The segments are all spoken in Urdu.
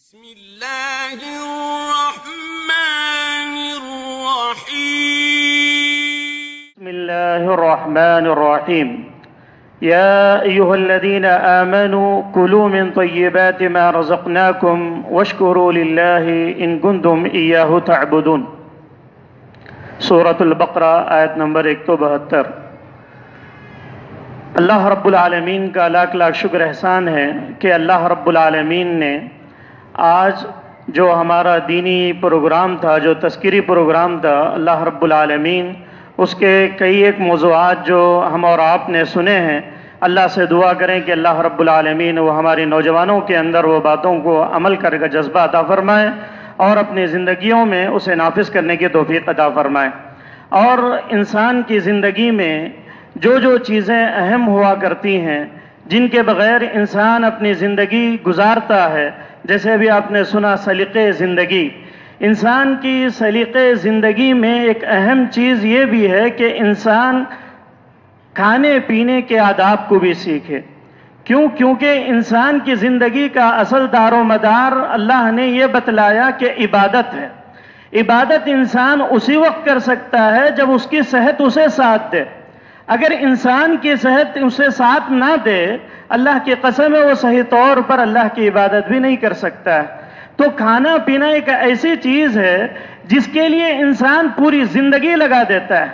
بسم اللہ الرحمن الرحیم بسم اللہ الرحمن الرحیم یا ایہا الذین آمنوا کلوا من طیبات ما رزقناکم واشکروا للہ ان کنتم ایاہ تعبدون۔ سورۃ البقرہ آیت نمبر 172۔ اللہ رب العالمین کا لاکھ لاکھ شکر احسان ہے کہ اللہ رب العالمین نے آج جو ہمارا دینی پروگرام تھا، جو تذکری پروگرام تھا، اللہ رب العالمین اس کے کئی ایک موضوعات جو ہم اور آپ نے سنے ہیں، اللہ سے دعا کریں کہ اللہ رب العالمین وہ ہماری نوجوانوں کے اندر وہ باتوں کو عمل کر کے جذبہ عطا فرمائے اور اپنی زندگیوں میں اسے نافذ کرنے کی توفیق عطا فرمائے۔ اور انسان کی زندگی میں جو جو چیزیں اہم ہوا کرتی ہیں، جن کے بغیر انسان اپنی زندگی گزارتا ہے، جیسے ابھی آپ نے سنا سلیقے زندگی، انسان کی سلیقے زندگی میں ایک اہم چیز یہ بھی ہے کہ انسان کھانے پینے کے آداب کو بھی سیکھے۔ کیونکہ انسان کی زندگی کا اصل دار و مدار اللہ نے یہ بتلایا کہ عبادت ہے۔ عبادت انسان اسی وقت کر سکتا ہے جب اس کی صحت اسے ساتھ دے۔ اگر انسان کی صحت اسے ساتھ نہ دے، اللہ کی قسم ہے وہ صحیح طور پر اللہ کی عبادت بھی نہیں کر سکتا ہے۔ تو کھانا پینا ایک ایسی چیز ہے جس کے لیے انسان پوری زندگی لگا دیتا ہے۔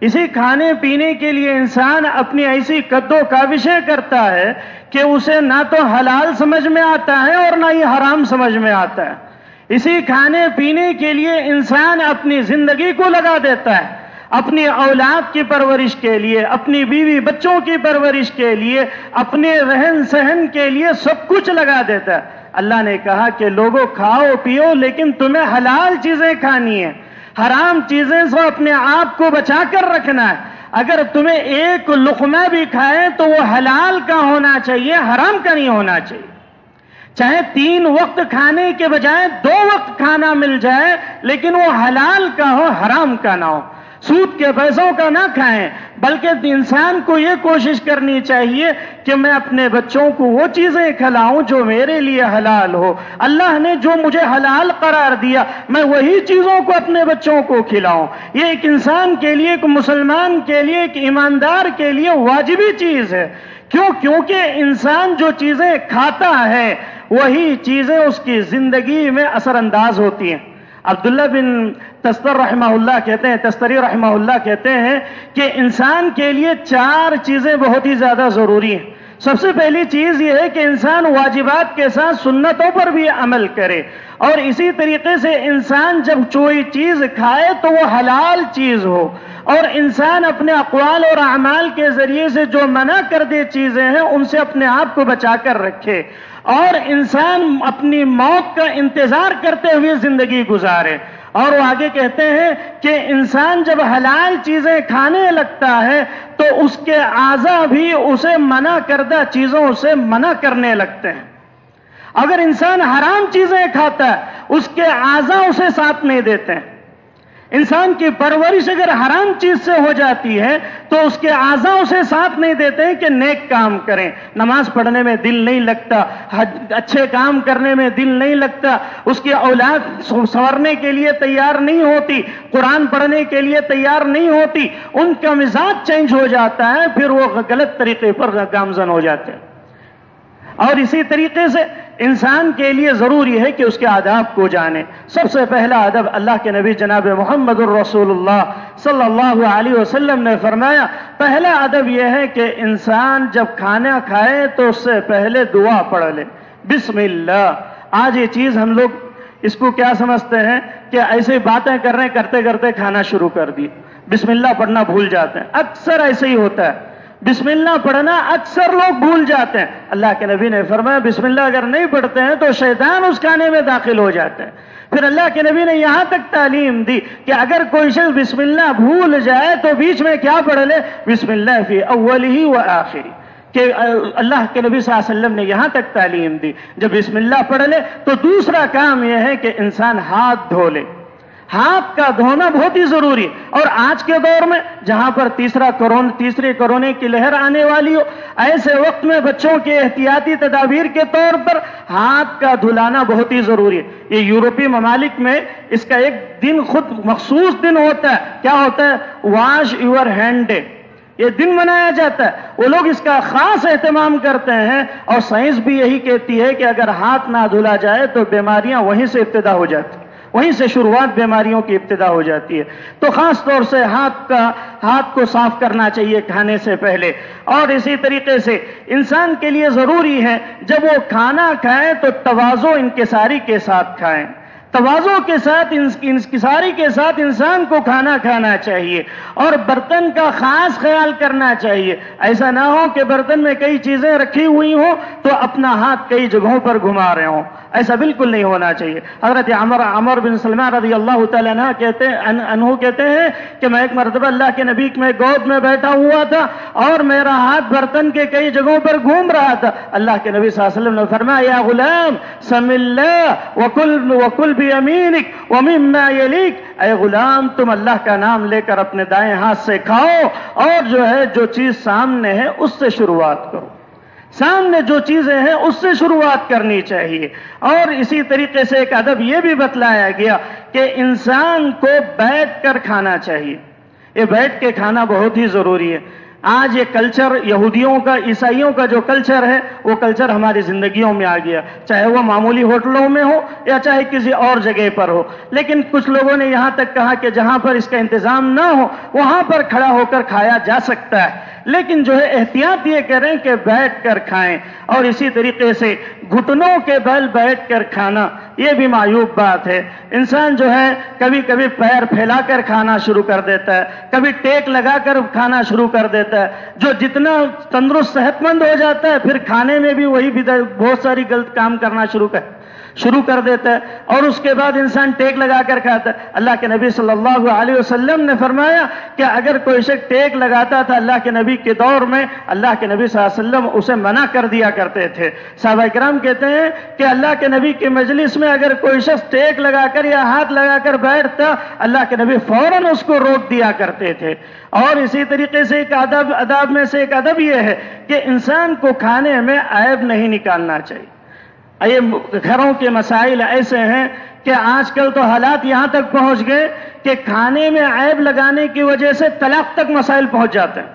اسی کھانے پینے کے لیے انسان اپنی ایسی قد و کاوشیں کرتا ہے کہ اسے نہ تو حلال سمجھ میں آتا ہے اور نہ ہی حرام سمجھ میں آتا ہے۔ اسی کھانے پینے کے لیے انسان اپنی زندگی کو لگا دیتا ہے، اپنی اولاد کی پرورش کے لیے، اپنی بیوی بچوں کی پرورش کے لیے، اپنے رہن سہن کے لیے سب کچھ لگا دیتا ہے۔ اللہ نے کہا کہ لوگوں کھاؤ پیو لیکن تمہیں حلال چیزیں کھانی ہیں، حرام چیزیں سے اپنے آپ کو بچا کر رکھنا ہے۔ اگر تمہیں ایک لقمہ بھی کھائے تو وہ حلال کا ہونا چاہیے، حرام کا نہیں ہونا چاہیے۔ چاہے 3 وقت کھانے کے بجائے 2 وقت کھانا مل جائے لیکن وہ حلال کا ہو، حرام کا نہ ہو۔ سود کے پیسوں کا نہ کھائیں، بلکہ انسان کو یہ کوشش کرنی چاہیے کہ میں اپنے بچوں کو وہ چیزیں کھلاؤں جو میرے لیے حلال ہو۔ اللہ نے جو مجھے حلال قرار دیا میں وہی چیزوں کو اپنے بچوں کو کھلاؤں۔ یہ ایک انسان کے لیے، ایک مسلمان کے لیے، ایک ایماندار کے لیے واجبی چیز ہے۔ کیونکہ انسان جو چیزیں کھاتا ہے وہی چیزیں اس کی زندگی میں اثر انداز ہوتی ہیں۔ عبداللہ بن تستری رحمہ اللہ کہتے ہیں کہ انسان کے لیے 4 چیزیں بہت ہی زیادہ ضروری ہیں۔ سب سے پہلی چیز یہ ہے کہ انسان واجبات کے ساتھ سنتوں پر بھی عمل کرے، اور اسی طریقے سے انسان جب کوئی چیز کھائے تو وہ حلال چیز ہو، اور انسان اپنے اقوال اور اعمال کے ذریعے سے جو منع کردہ چیزیں ہیں ان سے اپنے آپ کو بچا کر رکھے، اور انسان اپنی موت کا انتظار کرتے ہوئے زندگی گزارے۔ اور وہ آگے کہتے ہیں کہ انسان جب حلال چیزیں کھانے لگتا ہے تو اس کے اعضاء بھی اسے منع کردہ چیزوں سے منع کرنے لگتے ہیں۔ اگر انسان حرام چیزیں کھاتا ہے اس کے اعضاء اسے ساتھ نہیں دیتے ہیں۔ انسان کی پرورش اگر حرام چیز سے ہو جاتی ہے تو اس کے اعضاء اسے ساتھ نہیں دیتے ہیں کہ نیک کام کریں۔ نماز پڑھنے میں دل نہیں لگتا، اچھے کام کرنے میں دل نہیں لگتا، اس کی اولاد سنورنے کے لیے تیار نہیں ہوتی، قرآن پڑھنے کے لیے تیار نہیں ہوتی، ان کا مزاج چینج ہو جاتا ہے، پھر وہ غلط طریقے پر گامزن ہو جاتے ہیں۔ اور اسی طریقے سے انسان کے لیے ضروری ہے کہ اس کے آداب کو جانے۔ سب سے پہلا ادب اللہ کے نبی جناب محمد الرسول اللہ صلی اللہ علیہ وسلم نے فرمایا، پہلا ادب یہ ہے کہ انسان جب کھانا کھائے تو اس سے پہلے دعا پڑھ لے، بسم اللہ۔ آج یہ چیز ہم لوگ اس کو کیا سمجھتے ہیں کہ ایسے باتیں کرتے کرتے کھانا شروع کر دی، بسم اللہ پڑھنا بھول جاتے ہیں۔ اکثر ایسے ہی ہوتا ہے، بسم اللہ پڑھنا اکثر لوگ بھول جاتے ہیں۔ اللہ کے نبی نے فرمایا بسم اللہ اگر نہیں پڑھتے ہیں تو شیطان اس کھانے میں داخل ہو جاتے ہیں۔ پھر اللہ کے نبی نے یہاں تک تعلیم دی کہ اگر کوئی شخص بسم اللہ بھول جائے تو بیچ میں کیا پڑھ لے، بسم اللہ فی اولہ و آخرہ، کہ اللہ کے نبی صلی اللہ علیہ وسلم نے یہاں تک تعلیم دی۔ جب بسم اللہ پڑھ لے تو دوسرا کام یہ ہے کہ انسان ہاتھ دھو لے۔ ہاتھ کا دھونا بہت ہی ضروری ہے. اور آج کے دور میں جہاں پر تیسری کورونا کی لہر آنے والی ہو، ایسے وقت میں بچوں کے احتیاطی تدابیر کے طور پر ہاتھ کا دھلانا بہت ہی ضروری ہے. یہ یورپی ممالک میں اس کا ایک دن خود مخصوص دن ہوتا ہے. کیا ہوتا ہے؟ Wash your hand day. یہ دن منایا جاتا ہے. وہ لوگ اس کا خاص اہتمام کرتے ہیں، اور سائنس بھی یہی کہتی ہے کہ اگر ہاتھ نہ دھلا جائے تو بیماریاں وہیں سے ابتدا ہو جاتی ہیں، وہیں سے شروعات بیماریوں کی ابتدا ہو جاتی ہے. تو خاص طور سے ہاتھ کو صاف کرنا چاہیے کھانے سے پہلے. اور اسی طریقے سے انسان کے لیے ضروری ہے جب وہ کھانا کھائیں تو تواضع انکساری کے ساتھ کھائیں. تواضع کے ساتھ، انکساری کے ساتھ انسان کو کھانا کھانا چاہیے، اور برتن کا خاص خیال کرنا چاہیے. ایسا نہ ہو کہ برتن میں کئی چیزیں رکھی ہوئی ہوں تو اپنا ہاتھ کئی جگہوں پر گھما رہے ہوں. ایسا بالکل نہیں ہونا چاہیے. حضرت عمر بن سلمان رضی اللہ تعالیٰ عنہ کہتے ہیں کہ میں ایک مرتبہ اللہ کے نبی میں گود میں بیٹھا ہوا تھا اور میرا ہاتھ برتن کے کئی جگہوں پر گھوم رہا تھا. اللہ کے نبی صلی اللہ علیہ وسلم نے فرمایا یا غلام سم اللہ وکل بیمینک ومما یلیک. اے غلام تم اللہ کا نام لے کر اپنے دائیں ہاتھ سے کھاؤ، اور جو چیز سامنے ہے اس سے شروعات کرو. سامنے جو چیزیں ہیں اس سے شروعات کرنی چاہیے. اور اسی طریقے سے ایک ادب یہ بھی بتلایا گیا کہ انسان کو بیٹھ کر کھانا چاہیے. یہ بیٹھ کے کھانا بہت ہی ضروری ہے. آج یہ کلچر یہودیوں کا، عیسائیوں کا جو کلچر ہے وہ کلچر ہماری زندگیوں میں آ گیا، چاہے وہ معمولی ہوٹلوں میں ہو یا چاہے کسی اور جگہ پر ہو. لیکن کچھ لوگوں نے یہاں تک کہا کہ جہاں پر اس کا انتظام نہ ہو وہاں پر کھڑا ہو کر کھایا جا سکتا ہے. لیکن جو ہے احتیاط یہ کریں کہ بیٹھ کر کھائیں. اور اسی طریقے سے گھٹنوں کے بل بیٹھ کر کھانا یہ بھی معیوب بات ہے. انسان جو ہے کبھی کبھی پیر پھیلا کر کھانا شروع کر دیتا ہے، کبھی ٹیک لگا کر کھانا شروع کر دیتا ہے. جو جتنا تندرست صحت مند ہو جاتا ہے پھر کھانے میں بھی وہی بہت ساری غلط کام کرنا شروع کر دیتا ہے، اور اس کے بعد انسان ٹیک لگا کر کھاتا ہے. اللہ کے نبی صلی اللہ علیہ وسلم نے فرمایا کہ اگر کوئی شخص ٹیک لگاتا تھا اللہ کے نبی کے دور میں، اللہ کے نبی صلی اللہ علیہ وسلم اسے منع کر دیا کرتے تھے. صحابہ کرام کہتے ہیں کہ اللہ کے نبی کی مجلس میں اگر کوئی شخص ٹیک لگا کر یا ہاتھ لگا کر بیٹھتا اللہ کے نبی فوراً اس کو روک دیا کرتے تھے. اور اسی طریقے سے ایک آداب میں سے ایک ادب یہ ہے کہ انسان کو کھانے میں عیب نہیں نکالنا چاہیے. یہ گھروں کے مسائل ایسے ہیں کہ آج کل تو حالات یہاں تک پہنچ گئے کہ کھانے میں عیب لگانے کی وجہ سے طلاق تک مسائل پہنچ جاتے ہیں.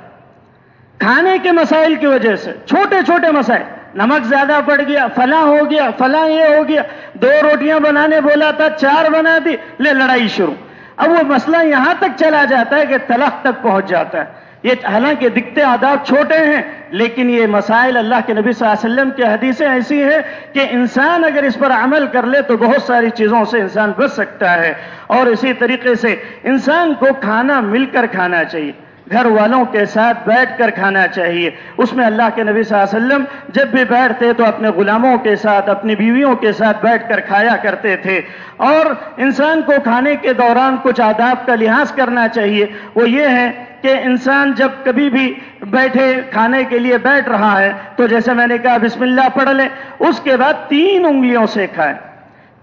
کھانے کے مسائل کی وجہ سے چھوٹے چھوٹے مسائل، نمک زیادہ پڑ گیا، فلاں ہو گیا، فلاں یہ ہو گیا، 2 روٹیاں بنانے بولا تھا 4 بنا دی، لڑائی شروع. اب وہ مسئلہ یہاں تک چلا جاتا ہے کہ طلاق تک پہنچ جاتا ہے. یہ حالانکہ دکھتے آداب چھوٹے ہیں لیکن یہ مسائل اللہ کے نبی صلی اللہ علیہ وسلم کی حدیثیں ایسی ہیں کہ انسان اگر اس پر عمل کر لے تو بہت ساری چیزوں سے انسان بچ سکتا ہے. اور اسی طریقے سے انسان کو کھانا مل کر کھانا چاہیے، گھر والوں کے ساتھ بیٹھ کر کھانا چاہیے. اس میں اللہ کے نبی صلی اللہ علیہ وسلم جب بھی بیٹھتے تو اپنے غلاموں کے ساتھ، اپنی بیویوں کے ساتھ بیٹھ کر کھایا کرتے تھے. اور انسان کو کھانے کے دوران کچھ آداب کا لحاظ کرنا چاہیے. وہ یہ ہے کہ انسان جب کبھی بھی بیٹھے کھانے کے لیے بیٹھ رہا ہے تو جیسے میں نے کہا بسم اللہ پڑھ لے، اس کے بعد 3 انگلیوں سے کھائے.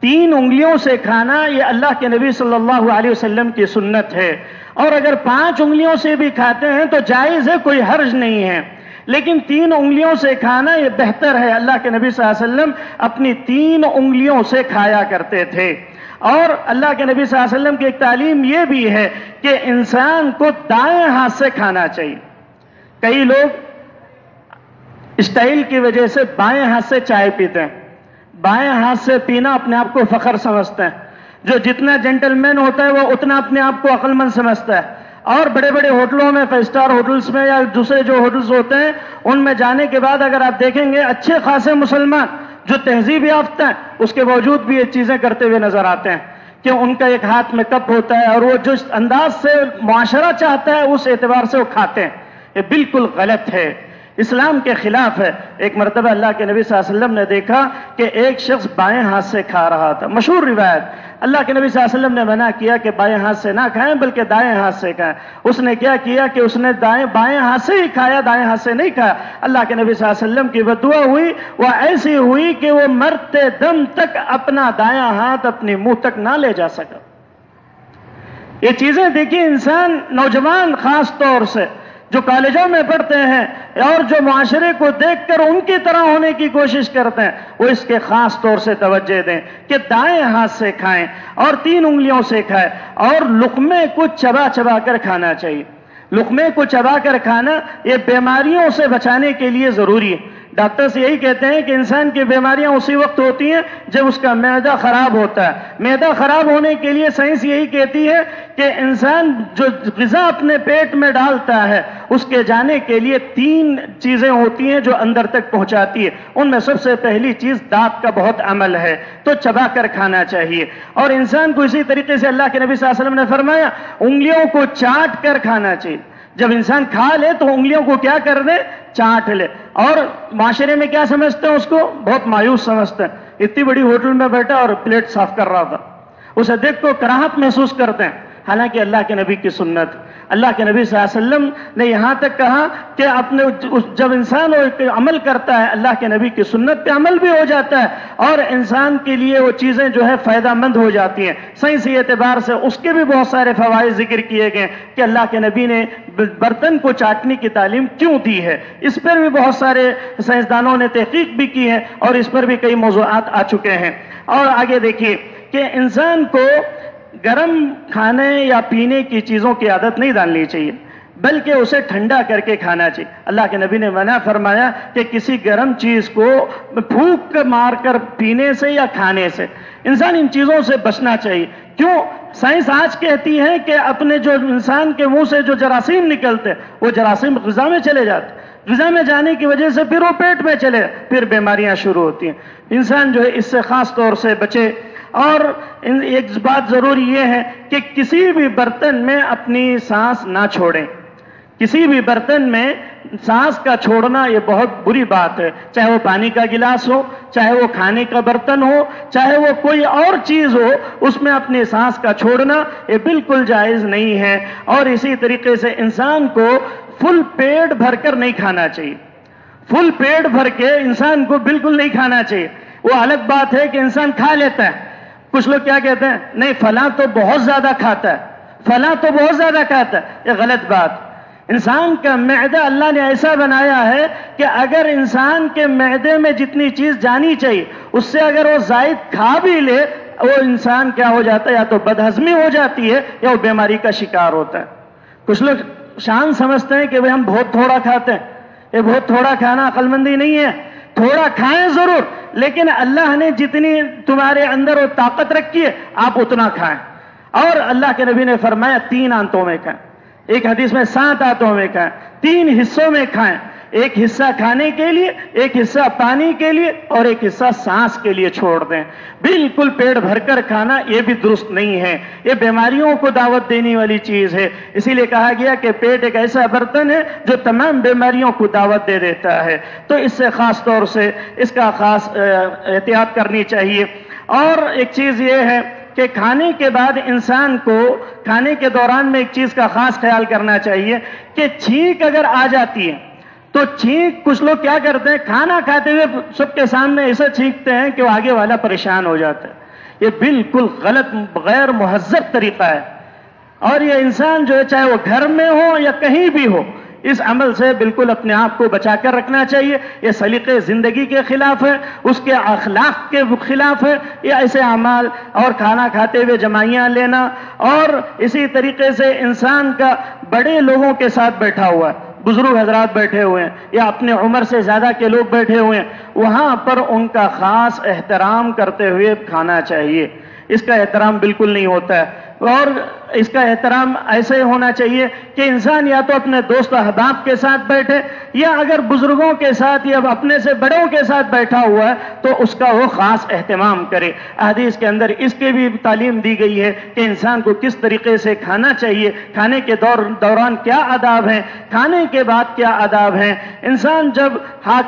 3 انگلیوں سے کھانا یہ اللہ کے نبی صلی اللہ علیہ وسلم کی سنت ہے. اور اگر 5 انگلیوں سے بھی کھاتے ہیں تو جائز ہے، کوئی حرج نہیں ہے. لیکن 3 انگلیوں سے کھانا یہ بہتر ہے. اللہ کے نبی صلی اللہ علیہ وسلم اپنی 3 انگلیوں سے کھایا کرتے تھے. اور اللہ کے نبی صلی اللہ علیہ وسلم کی ایک تعلیم یہ بھی ہے کہ انسان کو دائیں ہاتھ سے کھانا چاہیے. کئی لوگ اسٹائل کی وجہ سے بائیں ہاتھ سے چائے پیتے ہیں، بائیں ہاتھ سے پینا اپنے آپ کو فخر سمجھتے ہیں. جو جتنا جینٹل مین ہوتا ہے وہ اتنا اپنے آپ کو عقل مند سمجھتا ہے. اور بڑے بڑے ہوٹلوں میں، 5 اسٹار ہوٹلز میں یا دوسرے جو ہوٹلز ہوتے ہیں ان میں جانے کے بعد اگر آپ دیکھیں گے اچھے خاصے مسلمان جو تہذیب یافتہ ہیں اس کے باوجود بھی یہ چیزیں کرتے ہوئے نظر آتے ہیں کہ ان کا ایک ہاتھ میں کپ ہوتا ہے اور وہ جو انداز سے معاشرہ چاہتا ہے اس اعتبار سے وہ کھاتے ہیں. یہ بالکل غلط ہے، اسلام کے خلاف ہے. ایک مرتبہ اللہ کے نبی صلی اللہ علیہ وسلم نے دیکھا کہ ایک شخص بائیں ہاتھ سے کھا رہا تھا. مشہور روایت، اللہ کے نبی صلی اللہ علیہ وسلم نے منع کیا کہ بائیں ہاتھ سے نہ کھائیں بلکہ دائیں ہاتھ سے کھائیں. اس نے کیا کیا کہ اس نے بائیں ہاتھ سے ہی کھایا، دائیں ہاتھ سے نہیں کھایا. اللہ کے نبی صلی اللہ علیہ وسلم کی بددعا ہوئی، وہ ایسی ہوئی کہ وہ مرتے دم تک اپنا دایاں ہاتھ اپنے منہ تک نہ لے جا سکا. یہ چیزیں دیکھیے، انسان نوجوان خاص طور سے جو کالجوں میں پڑھتے ہیں اور جو معاشرے کو دیکھ کر ان کی طرح ہونے کی کوشش کرتے ہیں، وہ اس کے خاص طور سے توجہ دیں کہ دائیں ہاتھ سے کھائیں اور 3 انگلیوں سے کھائیں، اور لقمے کو چبا چبا کر کھانا چاہیے۔ لقمے کو چبا کر کھانا یہ بیماریوں سے بچانے کے لیے ضروری ہے۔ ڈاکٹرز یہی کہتے ہیں کہ انسان کی بیماریاں اسی وقت ہوتی ہیں جب اس کا معدہ خراب ہوتا ہے۔ معدہ خراب ہونے کے لیے سائنس یہی کہتی ہے کہ انسان جو غذا اپنے پیٹ میں ڈالتا ہے اس کے جانے کے لیے 3 چیزیں ہوتی ہیں جو اندر تک پہنچاتی ہے۔ ان میں سب سے پہلی چیز دانت کا بہت عمل ہے، تو چبا کر کھانا چاہیے۔ اور انسان کو اسی طریقے سے اللہ کے نبی صلی اللہ علیہ وسلم نے فرمایا انگلیوں کو چاٹ کر کھانا چاہیے۔ جب انسان کھا لے تو انگلیوں کو کیا کر دے؟ چاٹ لے۔ اور معاشرے میں کیا سمجھتے ہیں؟ اس کو بہت مایوس سمجھتے ہیں۔ اتنی بڑی ہوٹل میں بیٹھا اور پلیٹ صاف کر رہا تھا، اسے دیکھ کو کراہت محسوس کرتے ہیں، حالانکہ اللہ کے نبی کی سنت، اللہ کے نبی صلی اللہ علیہ وسلم نے یہاں تک کہا کہ اپنے جب انسان وہ عمل کرتا ہے اللہ کے نبی کی سنت پہ عمل بھی ہو جاتا ہے اور انسان کے لیے وہ چیزیں جو ہے فائدہ مند ہو جاتی ہیں۔ سائنسی اعتبار سے اس کے بھی بہت سارے فوائد ذکر کیے گئے کہ اللہ کے نبی نے برتن کو چاٹنے کی تعلیم کیوں دی ہے۔ اس پر بھی بہت سارے سائنسدانوں نے تحقیق بھی کی ہے اور اس پر بھی کئی موضوعات آ چکے ہیں۔ اور آگے دیکھیے کہ انسان کو گرم کھانے یا پینے کی چیزوں کی عادت نہیں ڈالنی چاہیے، بلکہ اسے ٹھنڈا کر کے کھانا چاہیے۔ اللہ کے نبی نے منع فرمایا کہ کسی گرم چیز کو پھونک مار کر پینے سے یا کھانے سے، انسان ان چیزوں سے بچنا چاہیے۔ کیوں؟ سائنس آج کہتی ہے کہ اپنے جو انسان کے منہ سے جو جراثیم نکلتے وہ جراثیم غذا میں چلے جاتے، غذا میں جانے کی وجہ سے پھر وہ پیٹ میں چلے، پھر بیماریاں شروع ہوتی ہیں۔ انسان جو ہے اس سے خاص طور سے بچے۔ اور ایک بات ضروری یہ ہے کہ کسی بھی برتن میں اپنی سانس نہ چھوڑیں۔ کسی بھی برتن میں سانس کا چھوڑنا یہ بہت بری بات ہے، چاہے وہ پانی کا گلاس ہو، چاہے وہ کھانے کا برتن ہو، چاہے وہ کوئی اور چیز ہو، اس میں اپنی سانس کا چھوڑنا یہ بالکل جائز نہیں ہے۔ اور اسی طریقے سے انسان کو فل پیٹ بھر کر نہیں کھانا چاہیے۔ فل پیٹ بھر کے انسان کو بالکل نہیں کھانا چاہیے۔ وہ الگ بات ہے کہ انسان کھا لیتا ہے۔ کچھ لوگ کیا کہتے ہیں؟ نہیں فلاں تو بہت زیادہ کھاتا ہے، فلاں تو بہت زیادہ کھاتا ہے۔ یہ غلط بات۔ انسان کا معدہ اللہ نے ایسا بنایا ہے کہ اگر انسان کے معدے میں جتنی چیز جانی چاہیے اس سے اگر وہ زائد کھا بھی لے، وہ انسان کیا ہو جاتا ہے؟ یا تو بدہضمی ہو جاتی ہے یا وہ بیماری کا شکار ہوتا ہے۔ کچھ لوگ شان سمجھتے ہیں کہ ہم بہت تھوڑا کھاتے ہیں۔ یہ بہت تھوڑا کھانا عقل مندی نہیں ہے۔ تھوڑا کھائیں ضرور، لیکن اللہ نے جتنی تمہارے اندر وہ طاقت رکھی ہے آپ اتنا کھائیں۔ اور اللہ کے نبی نے فرمایا 3 آنتوں میں کھائیں، ایک حدیث میں 7 آنتوں میں کھائیں، 3 حصوں میں کھائیں، ایک حصہ کھانے کے لیے، ایک حصہ پانی کے لیے اور ایک حصہ سانس کے لیے چھوڑ دیں۔ بالکل پیٹ بھر کر کھانا یہ بھی درست نہیں ہے، یہ بیماریوں کو دعوت دینے والی چیز ہے۔ اسی لیے کہا گیا کہ پیٹ ایک ایسا برتن ہے جو تمام بیماریوں کو دعوت دے دیتا ہے، تو اس سے خاص طور سے اس کا خاص احتیاط کرنی چاہیے۔ اور ایک چیز یہ ہے کہ کھانے کے بعد انسان کو کھانے کے دوران میں ایک چیز کا خاص خیال کرنا چاہیے کہ چھینک اگر آ جاتی ہے تو چھینک، کچھ لوگ کیا کرتے ہیں کھانا کھاتے ہوئے سب کے سامنے ایسا چھینکتے ہیں کہ وہ آگے والا پریشان ہو جاتا ہے۔ یہ بالکل غلط، غیر مہذب طریقہ ہے۔ اور یہ انسان جو ہے چاہے وہ گھر میں ہو یا کہیں بھی ہو، اس عمل سے بالکل اپنے آپ کو بچا کر رکھنا چاہیے۔ یہ سلیقے زندگی کے خلاف ہے، اس کے اخلاق کے خلاف ہے یہ ایسے اعمال۔ اور کھانا کھاتے ہوئے جمائیاں لینا، اور اسی طریقے سے انسان کا بڑے لوگوں کے ساتھ بیٹھا ہوا ہے، بزرگ حضرات بیٹھے ہوئے ہیں یا اپنے عمر سے زیادہ کے لوگ بیٹھے ہوئے ہیں، وہاں پر ان کا خاص احترام کرتے ہوئے کھانا چاہیے۔ اس کا احترام بالکل نہیں ہوتا ہے۔ اور اس کا احترام ایسے ہونا چاہیے کہ انسان یا تو اپنے دوست احباب کے ساتھ بیٹھے، یا اگر بزرگوں کے ساتھ یا اپنے سے بڑوں کے ساتھ بیٹھا ہوا ہے تو اس کا وہ خاص اہتمام کرے۔ حدیث کے اندر اس کی بھی تعلیم دی گئی ہے کہ انسان کو کس طریقے سے کھانا چاہیے، کھانے کے دوران کیا آداب ہیں، کھانے کے بعد کیا آداب ہیں۔ انسان جب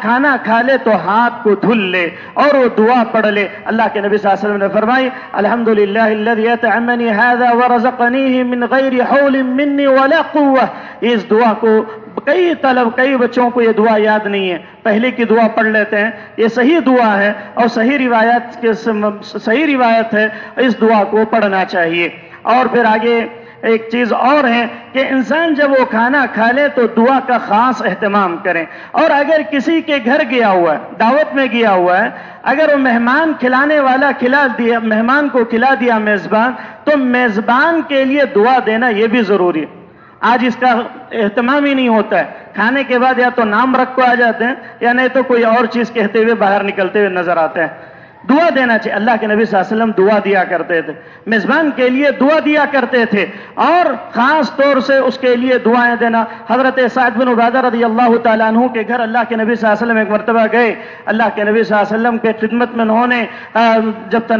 کھانا کھا لے تو ہاتھ کو دھل لے اور وہ دعا پڑھ لے۔ اللہ کے نبی صلی اللہ علیہ وسلم نے فرمائی الحمدللہ الذی اطعمنی ھذا ورزقنیہ من غیر حول منی ولا قوہ۔ اس دعا کو کئی بچوں کو یہ دعا یاد نہیں ہے، پہلے کی دعا پڑھ لیتے ہیں۔ یہ صحیح دعا ہے اور صحیح روایت ہے، اس دعا کو پڑھنا چاہیے۔ اور پھر آگے ایک چیز اور ہے کہ انسان جب وہ کھانا کھا لے تو دعا کا خاص اہتمام کریں. اور اگر کسی کے گھر گیا ہوا ہے, دعوت میں گیا ہوا ہے, اگر وہ مہمان کھلانے والا مہمان کو کھلا دیا میزبان, تو میزبان کے لیے دعا دینا یہ بھی ضروری ہے. آج اس کا اہتمام ہی نہیں ہوتا ہے. کھانے کے بعد یا تو نام رکھ کو آ جاتے ہیں یا نہیں تو کوئی اور چیز کہتے ہوئے باہر نکلتے ہوئے نظر آتے ہیں. دعا دینا چاہیے. اللہ کے نبی صلی اللہ علیہ وسلم دعا دیا کرتے تھے, میزبان کے لیے دعا دیا کرتے تھے, اور خاص طور سے اس کے لیے دعائیں دینا. حضرت سعد بن عبادہ رضی اللہ تعالیٰ عنہ کے گھر اللہ کے نبی صلی اللہ علیہ وسلم ایک مرتبہ گئے. اللہ کے نبی صلی اللہ علیہ وسلم کے خدمت میں انہوں نے جب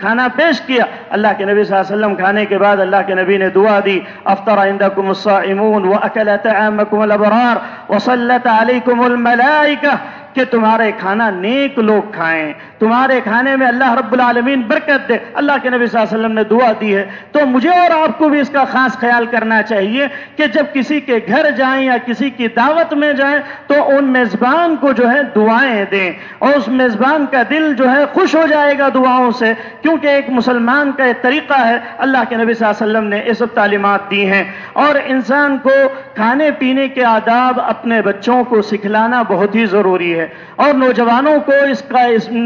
کھانا پیش کیا, اللہ کے نبی صلی اللہ علیہ وسلم کھانے کے بعد اللہ کے نبی نے دعا دی, افطر عندکم الصائمون واکل طعامکم الابرار وصلت علیکم الملائکہ, کہ تمہارے کھانا نیک لوگ کھائیں, تمہارے کھانے میں اللہ رب العالمین برکت دے. اللہ کے نبی صلی اللہ علیہ وسلم نے دعا دی ہے. تو مجھے اور آپ کو بھی اس کا خاص خیال کرنا چاہیے کہ جب کسی کے گھر جائیں یا کسی کی دعوت میں جائیں تو ان میزبان کو جو ہے دعائیں دیں, اور اس میزبان کا دل جو ہے خوش ہو جائے گا دعاؤں سے, کیونکہ ایک مسلمان کا ایک طریقہ ہے. اللہ کے نبی صلی اللہ علیہ وسلم نے یہ سب تعلیمات دی ہیں. اور انسان کو کھانے پینے کے آداب اپنے بچوں کو سکھلانا بہت ہی ضروری ہے, اور نوجوانوں کو اس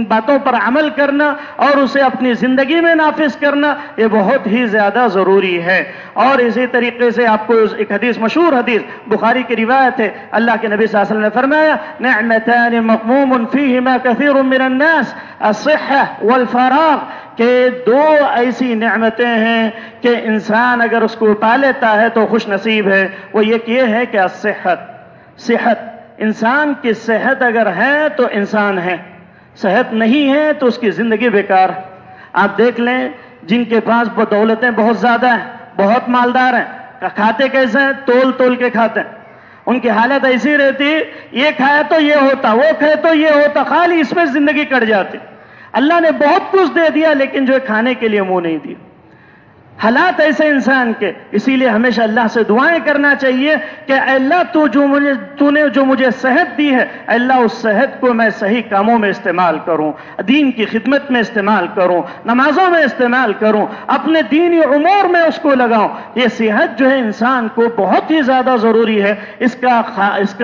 باتوں پر عمل کرنا اور اسے اپنی زندگی میں نافذ کرنا یہ بہت ہی زیادہ ضروری ہے. اور اسی طریقے سے آپ کو ایک حدیث, مشہور حدیث بخاری کی روایت ہے, اللہ کے نبی صلی اللہ علیہ وسلم نے فرمایا نعمتان مغموم فیہما کثیر من الناس الصحہ والفراغ, کہ دو ایسی نعمتیں ہیں کہ انسان اگر اس کو پا لیتا ہے تو خوش نصیب ہے. وہ یہ ہے کہ صحت, انسان کی صحت اگر ہے تو انسان ہے, صحت نہیں ہے تو اس کی زندگی بیکار. آپ دیکھ لیں جن کے پاس دولتیں بہت زیادہ ہیں, بہت مالدار ہیں, کھاتے کیسے ہیں؟ تول کے کھاتے ہیں. ان کی حالت ایسی رہتی, یہ کھایا تو یہ ہوتا, وہ کھائے تو یہ ہوتا, خالی اس میں زندگی کٹ جاتی. اللہ نے بہت کچھ دے دیا لیکن جو کھانے کے لیے منہ نہیں دیا. حالات ایسے انسان کے, اسی لیے ہمیشہ اللہ سے دعائیں کرنا چاہیے کہ اے اللہ تو نے جو مجھے صحت دی ہے, اے اللہ اس صحت کو میں صحیح کاموں میں استعمال کروں, دین کی خدمت میں استعمال کروں, نمازوں میں استعمال کروں, اپنے دینی امور میں اس کو لگاؤں. یہ صحت جو ہے انسان کو بہت ہی زیادہ ضروری ہے, اس کا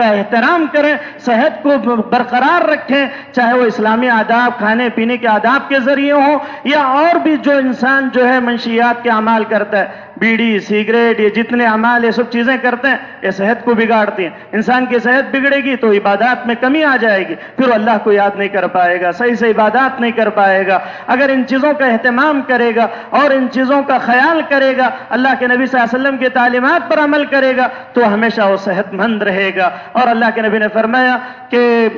احترام کریں, صحت کو برقرار رکھیں, چاہے وہ اسلامی آداب, کھانے پینے کے آداب کے ذریعے ہوں یا اور بھی جو انسان جو ہے منشیات کے اعمال کرتا ہے, بیڑی سگریٹ, یہ جتنے اعمال یہ سب چیزیں کرتے ہیں, یہ صحت کو بگاڑتی ہیں. انسان کی صحت بگڑے گی تو عبادات میں کمی آ جائے گی, پھر اللہ کو یاد نہیں کر پائے گا, صحیح سے عبادات نہیں کر پائے گا. اگر ان چیزوں کا اہتمام کرے گا اور ان چیزوں کا خیال کرے گا, اللہ کے نبی صلی اللہ علیہ وسلم کی تعلیمات پر عمل کرے گا, تو ہمیشہ وہ صحت مند رہے گا. اور اللہ کے نبی نے فرمایا کہ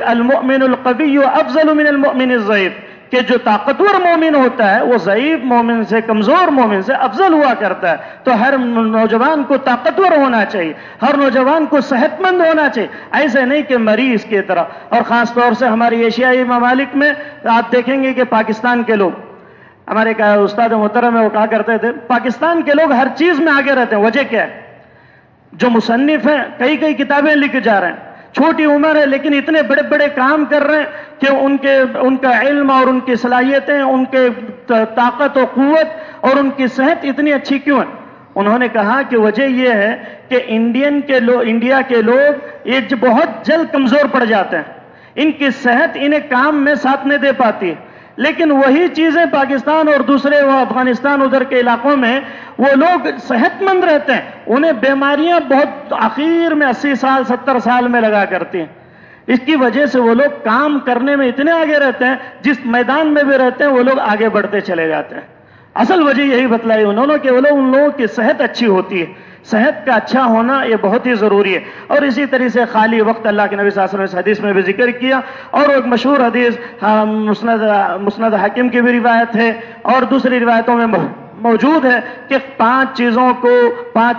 المؤمن القوی افضل من المؤمن الضعیف, کہ جو طاقتور مومن ہوتا ہے وہ ضعیف مومن سے, کمزور مومن سے افضل ہوا کرتا ہے. تو ہر نوجوان کو طاقتور ہونا چاہیے, ہر نوجوان کو صحت مند ہونا چاہیے, ایسے نہیں کہ مریض کی طرح. اور خاص طور سے ہماری ایشیائی ممالک میں آپ دیکھیں گے کہ پاکستان کے لوگ, ہمارے استاد محترم ہے وہ کہا کرتے تھے, پاکستان کے لوگ ہر چیز میں آگے رہتے ہیں. وجہ کیا ہے؟ جو مصنف ہیں کئی کتابیں لکھ جا رہے ہیں, چھوٹی عمر ہے لیکن اتنے بڑے بڑے کام کر رہے ہیں کہ ان کا علم اور ان کی صلاحیتیں, ان کے طاقت و قوت اور ان کی صحت اتنی اچھی کیوں ہے؟ انہوں نے کہا کہ وجہ یہ ہے کہ انڈیا کے لوگ یہ بہت جلد کمزور پڑ جاتے ہیں, ان کی صحت انہیں کام میں ساتھ نہیں دے پاتی ہے. لیکن وہی چیزیں پاکستان اور دوسرے افغانستان ادھر کے علاقوں میں وہ لوگ صحت مند رہتے ہیں, انہیں بیماریاں بہت آخر میں 80 سال 70 سال میں لگا کرتی ہیں. اس کی وجہ سے وہ لوگ کام کرنے میں اتنے آگے رہتے ہیں, جس میدان میں بھی رہتے ہیں وہ لوگ آگے بڑھتے چلے جاتے ہیں. اصل وجہ یہی بتلائی انہوں نے کہ ان لوگوں کی صحت اچھی ہوتی ہے. صحت کا اچھا ہونا یہ بہت ہی ضروری ہے. اور اسی طرح سے خالی وقت اللہ کے نبی صلی اللہ علیہ وسلم اس حدیث میں بھی ذکر کیا, اور ایک مشہور حدیث مسند حاکم کی بھی روایت ہے اور دوسری روایتوں میں موجود ہے کہ 5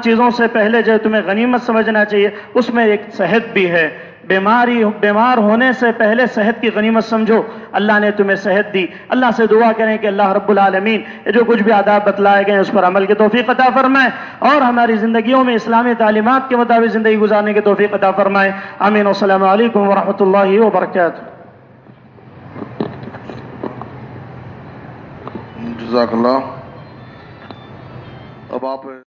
چیزوں سے پہلے جو تمہیں غنیمت سمجھنا چاہیے, اس میں ایک صحت بھی ہے. بیمار ہونے سے پہلے صحت کی غنیمت سمجھو, اللہ نے تمہیں صحت دی. اللہ سے دعا کریں کہ اللہ رب العالمین جو کچھ بھی آداب بتلائے گئے اس پر عمل کی توفیق عطا فرمائے, اور ہماری زندگیوں میں اسلامی تعلیمات کے مطابق زندگی گزارنے کی توفیق عطا فرمائے. آمین. والسلام علیکم ورحمۃ اللہ وبرکاتہ. جزاک اللہ. اب آپ